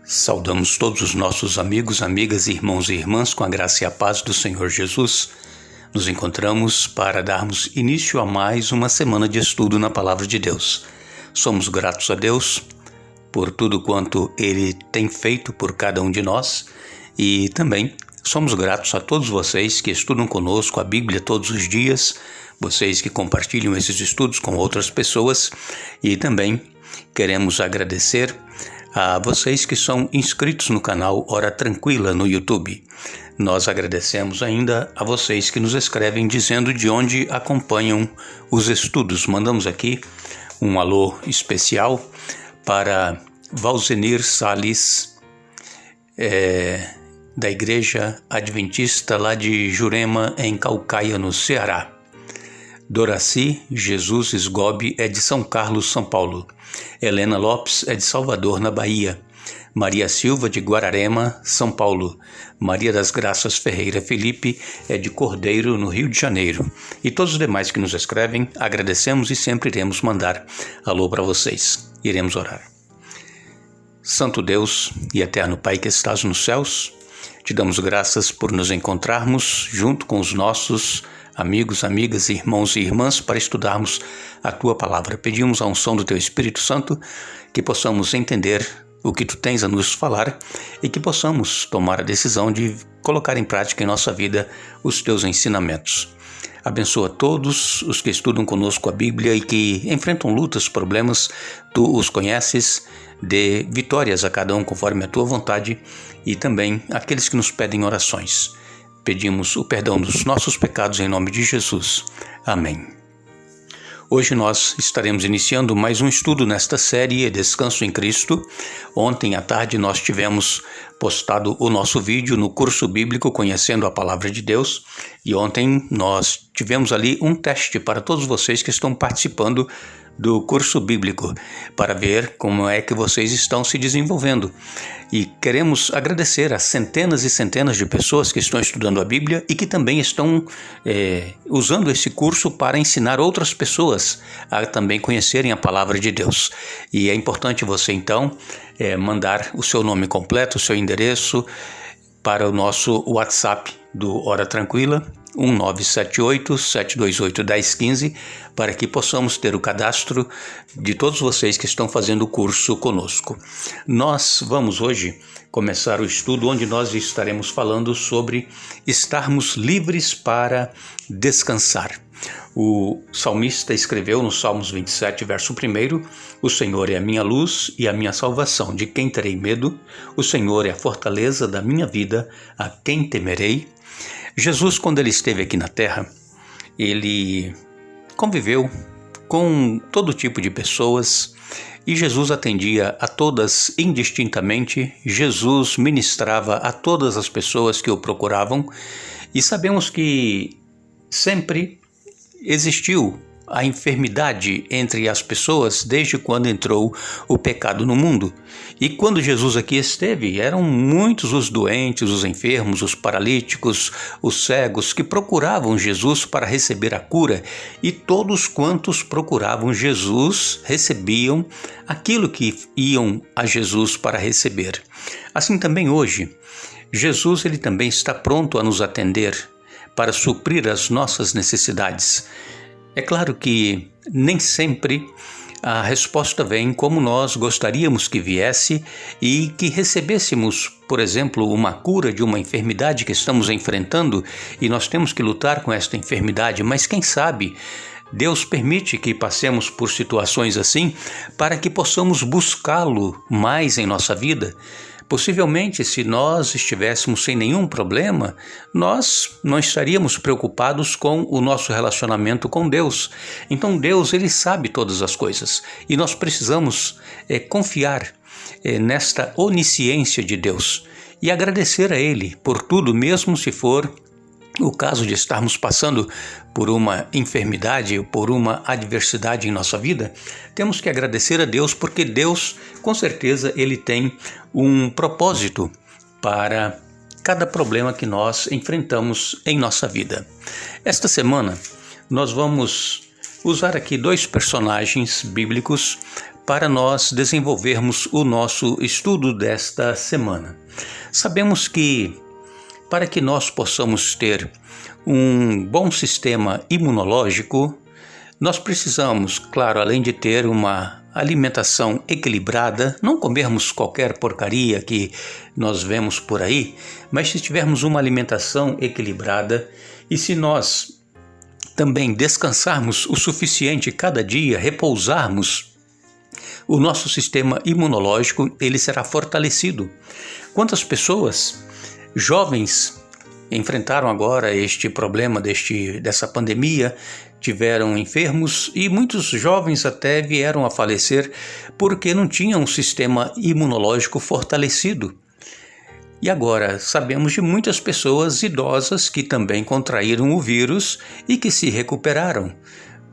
Saudamos todos os nossos amigos, amigas, irmãos e irmãs com a graça e a paz do Senhor Jesus. Nos encontramos para darmos início a mais uma semana de estudo na Palavra de Deus. Somos gratos a Deus por tudo quanto Ele tem feito por cada um de nós e também somos gratos a todos vocês que estudam conosco a Bíblia todos os dias, vocês que compartilham esses estudos com outras pessoas e também queremos agradecer a vocês que são inscritos no canal Hora Tranquila no YouTube. Nós agradecemos ainda a vocês que nos escrevem dizendo de onde acompanham os estudos. Mandamos aqui um alô especial para Valzenir Salles, da Igreja Adventista lá de Jurema, em Caucaia, no Ceará. Doraci Jesus Esgobe é de São Carlos, São Paulo. Helena Lopes é de Salvador, na Bahia. Maria Silva de Guararema, São Paulo. Maria das Graças Ferreira Felipe é de Cordeiro, no Rio de Janeiro. E todos os demais que nos escrevem, agradecemos e sempre iremos mandar alô para vocês. Iremos orar. Santo Deus e eterno Pai que estás nos céus, te damos graças por nos encontrarmos junto com os nossos amigos, amigas, irmãos e irmãs para estudarmos a Tua Palavra. Pedimos a unção do Teu Espírito Santo que possamos entender o que Tu tens a nos falar e que possamos tomar a decisão de colocar em prática em nossa vida os Teus ensinamentos. Abençoa todos os que estudam conosco a Bíblia e que enfrentam lutas, problemas, Tu os conheces, dê vitórias a cada um conforme a Tua vontade e também aqueles que nos pedem orações. Pedimos o perdão dos nossos pecados em nome de Jesus. Amém. Hoje nós estaremos iniciando mais um estudo nesta série Descanso em Cristo. Ontem à tarde nós tivemos postado o nosso vídeo no curso bíblico Conhecendo a Palavra de Deus e ontem nós tivemos ali um teste para todos vocês que estão participando do curso bíblico, para ver como é que vocês estão se desenvolvendo. E queremos agradecer a centenas e centenas de pessoas que estão estudando a Bíblia e que também estão usando esse curso para ensinar outras pessoas a também conhecerem a Palavra de Deus. E é importante você então mandar o seu nome completo, o seu endereço para o nosso WhatsApp do Hora Tranquila, 1978-728-1015, para que possamos ter o cadastro de todos vocês que estão fazendo o curso conosco. Nós vamos hoje começar o estudo onde nós estaremos falando sobre estarmos livres para descansar. O salmista escreveu no Salmos 27, verso 1, o Senhor é a minha luz e a minha salvação, de quem terei medo? O Senhor é a fortaleza da minha vida, a quem temerei? Jesus, quando ele esteve aqui na terra, ele conviveu com todo tipo de pessoas e Jesus atendia a todas indistintamente. Jesus ministrava a todas as pessoas que o procuravam e sabemos que sempre existiu a enfermidade entre as pessoas desde quando entrou o pecado no mundo. E quando Jesus aqui esteve, eram muitos os doentes, os enfermos, os paralíticos, os cegos que procuravam Jesus para receber a cura, e todos quantos procuravam Jesus recebiam aquilo que iam a Jesus para receber. Assim também hoje, Jesus ele também está pronto a nos atender para suprir as nossas necessidades. É claro que nem sempre a resposta vem como nós gostaríamos que viesse e que recebêssemos, por exemplo, uma cura de uma enfermidade que estamos enfrentando e nós temos que lutar com esta enfermidade, mas quem sabe Deus permite que passemos por situações assim para que possamos buscá-lo mais em nossa vida. Possivelmente, se nós estivéssemos sem nenhum problema, nós não estaríamos preocupados com o nosso relacionamento com Deus. Então Deus, ele sabe todas as coisas e nós precisamos confiar nesta onisciência de Deus e agradecer a Ele por tudo, mesmo se for o caso de estarmos passando por uma enfermidade ou por uma adversidade em nossa vida, temos que agradecer a Deus, porque Deus, com certeza, Ele tem um propósito para cada problema que nós enfrentamos em nossa vida. Esta semana, nós vamos usar aqui dois personagens bíblicos para nós desenvolvermos o nosso estudo desta semana. Sabemos que para que nós possamos ter um bom sistema imunológico, nós precisamos, claro, além de ter uma alimentação equilibrada, não comermos qualquer porcaria que nós vemos por aí, mas se tivermos uma alimentação equilibrada e se nós também descansarmos o suficiente cada dia, repousarmos, o nosso sistema imunológico ele será fortalecido. Quantas pessoas, jovens, enfrentaram agora este problema dessa pandemia, tiveram enfermos e muitos jovens até vieram a falecer porque não tinham um sistema imunológico fortalecido. E agora sabemos de muitas pessoas idosas que também contraíram o vírus e que se recuperaram.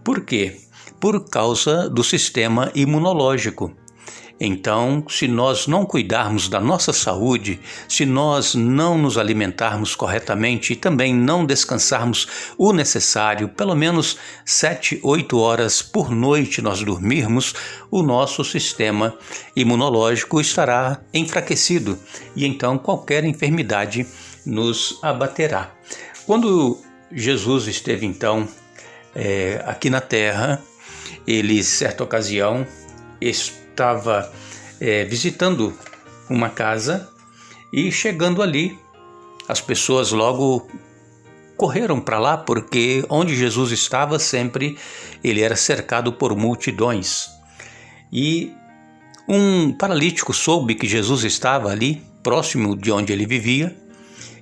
Por quê? Por causa do sistema imunológico. Então, se nós não cuidarmos da nossa saúde, se nós não nos alimentarmos corretamente e também não descansarmos o necessário, pelo menos 7, 8 horas por noite nós dormirmos, o nosso sistema imunológico estará enfraquecido e então qualquer enfermidade nos abaterá. Quando Jesus esteve então aqui na terra, ele, certa ocasião, estava visitando uma casa e chegando ali, as pessoas logo correram para lá porque onde Jesus estava sempre ele era cercado por multidões. E um paralítico soube que Jesus estava ali, próximo de onde ele vivia,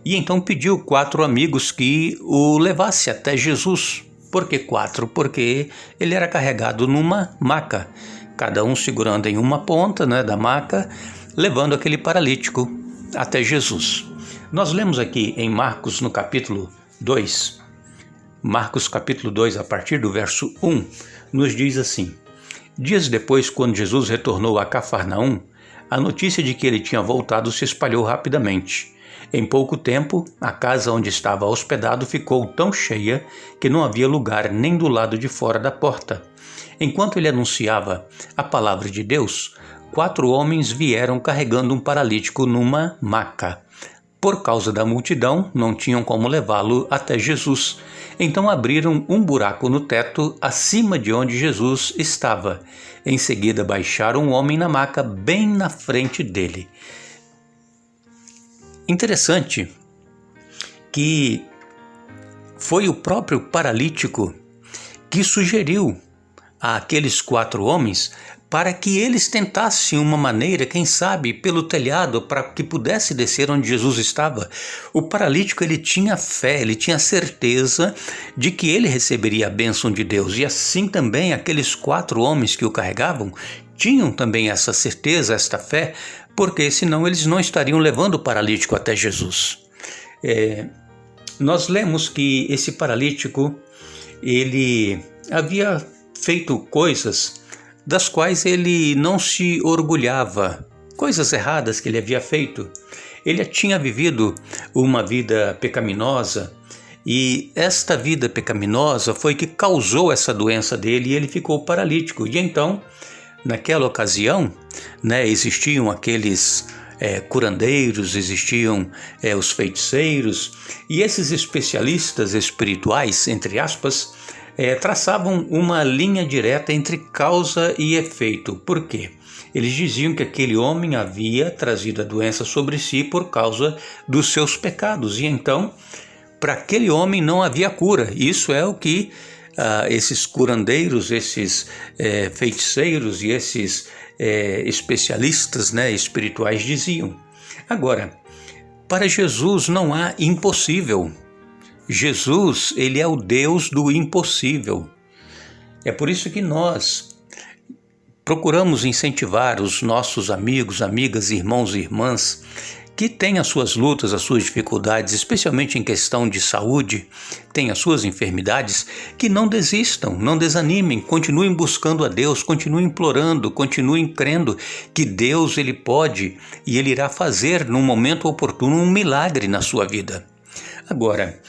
e então pediu 4 amigos que o levasse até Jesus. Por que 4? Porque ele era carregado numa maca, cada um segurando em uma ponta da maca, levando aquele paralítico até Jesus. Nós lemos aqui em Marcos, no capítulo 2, Marcos capítulo 2, a partir do verso 1, nos diz assim: Dias depois, quando Jesus retornou a Cafarnaum, a notícia de que ele tinha voltado se espalhou rapidamente. Em pouco tempo, a casa onde estava hospedado ficou tão cheia que não havia lugar nem do lado de fora da porta. Enquanto ele anunciava a palavra de Deus, 4 homens vieram carregando um paralítico numa maca. Por causa da multidão, não tinham como levá-lo até Jesus. Então abriram um buraco no teto acima de onde Jesus estava. Em seguida baixaram um homem na maca bem na frente dele. Interessante que foi o próprio paralítico que sugeriu àqueles 4 homens para que eles tentassem uma maneira, quem sabe, pelo telhado, para que pudesse descer onde Jesus estava. O paralítico ele tinha fé, ele tinha certeza de que ele receberia a bênção de Deus. E assim também aqueles 4 homens que o carregavam tinham também essa certeza, esta fé, porque senão eles não estariam levando o paralítico até Jesus. Nós lemos que esse paralítico ele havia feito coisas das quais ele não se orgulhava, coisas erradas que ele havia feito. Ele tinha vivido uma vida pecaminosa e esta vida pecaminosa foi que causou essa doença dele e ele ficou paralítico. E então, naquela ocasião, existiam aqueles curandeiros, existiam os feiticeiros e esses especialistas espirituais, entre aspas, traçavam uma linha direta entre causa e efeito. Por quê? Eles diziam que aquele homem havia trazido a doença sobre si por causa dos seus pecados. E então, para aquele homem não havia cura. Isso é o que esses curandeiros, esses feiticeiros e esses especialistas espirituais diziam. Agora, para Jesus não há impossível. Jesus, ele é o Deus do impossível. É por isso que nós procuramos incentivar os nossos amigos, amigas, irmãos e irmãs que têm as suas lutas, as suas dificuldades, especialmente em questão de saúde, têm as suas enfermidades, que não desistam, não desanimem, continuem buscando a Deus, continuem implorando, continuem crendo que Deus ele pode e ele irá fazer num momento oportuno um milagre na sua vida. Agora,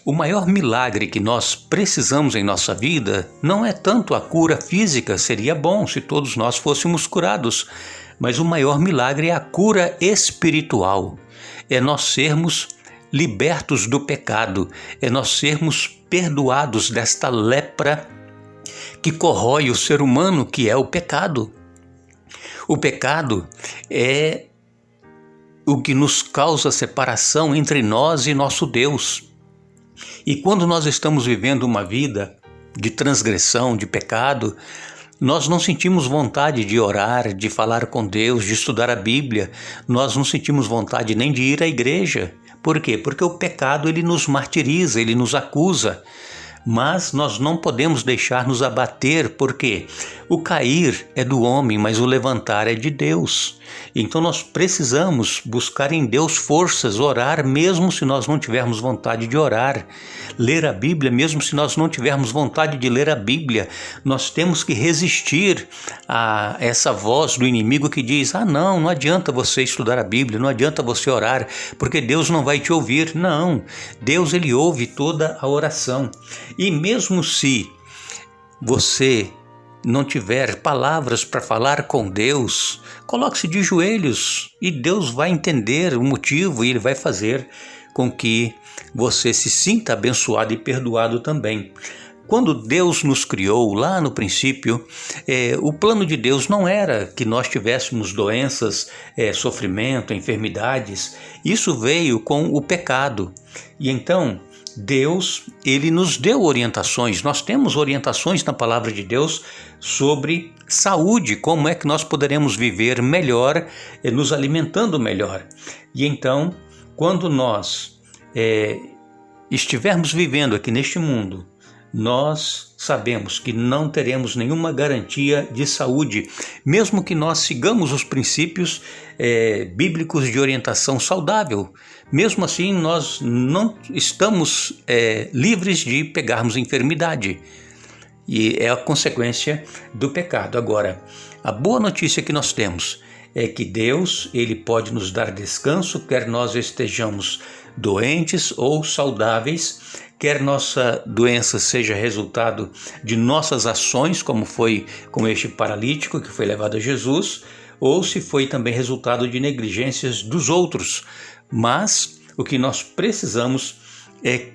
O maior milagre que nós precisamos em nossa vida não é tanto a cura física, seria bom se todos nós fôssemos curados, mas o maior milagre é a cura espiritual, é nós sermos libertos do pecado, é nós sermos perdoados desta lepra que corrói o ser humano, que é o pecado. O pecado é o que nos causa separação entre nós e nosso Deus. E quando nós estamos vivendo uma vida de transgressão, de pecado, nós não sentimos vontade de orar, de falar com Deus, de estudar a Bíblia, nós não sentimos vontade nem de ir à igreja. Por quê? Porque o pecado ele nos martiriza, ele nos acusa. Mas nós não podemos deixar nos abater, porque o cair é do homem, mas o levantar é de Deus. Então nós precisamos buscar em Deus forças, orar mesmo se nós não tivermos vontade de orar, ler a Bíblia mesmo se nós não tivermos vontade de ler a Bíblia. Nós temos que resistir a essa voz do inimigo que diz: não adianta você estudar a Bíblia, não adianta você orar, porque Deus não vai te ouvir. Não, Deus ele ouve toda a oração. E mesmo se você não tiver palavras para falar com Deus, coloque-se de joelhos e Deus vai entender o motivo e Ele vai fazer com que você se sinta abençoado e perdoado também. Quando Deus nos criou lá no princípio, o plano de Deus não era que nós tivéssemos doenças, sofrimento, enfermidades. Isso veio com o pecado. E então Deus, ele nos deu orientações. Nós temos orientações na palavra de Deus sobre saúde, como é que nós poderemos viver melhor, nos alimentando melhor. E então, quando nós estivermos vivendo aqui neste mundo, nós sabemos que não teremos nenhuma garantia de saúde, mesmo que nós sigamos os princípios bíblicos de orientação saudável. Mesmo assim, nós não estamos livres de pegarmos enfermidade. E é a consequência do pecado. Agora, a boa notícia que nós temos é que Deus ele pode nos dar descanso, quer nós estejamos doentes ou saudáveis, quer nossa doença seja resultado de nossas ações, como foi com este paralítico que foi levado a Jesus, ou se foi também resultado de negligências dos outros. Mas o que nós precisamos é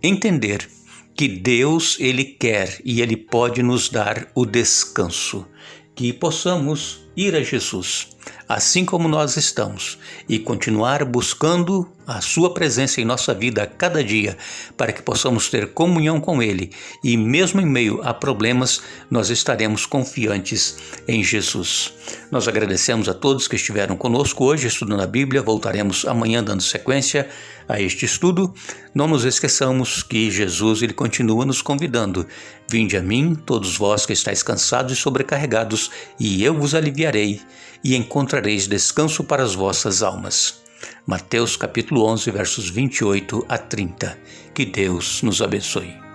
entender que Deus ele quer e ele pode nos dar o descanso, que possamos ir a Jesus, assim como nós estamos, e continuar buscando a sua presença em nossa vida a cada dia, para que possamos ter comunhão com Ele, e mesmo em meio a problemas, nós estaremos confiantes em Jesus. Nós agradecemos a todos que estiveram conosco hoje estudando a Bíblia. Voltaremos amanhã dando sequência a este estudo. Não nos esqueçamos que Jesus ele continua nos convidando: vinde a mim, todos vós que estáis cansados e sobrecarregados, e eu vos aliviarei, e encontrareis descanso para as vossas almas. Mateus capítulo 11, versos 28 a 30. Que Deus nos abençoe.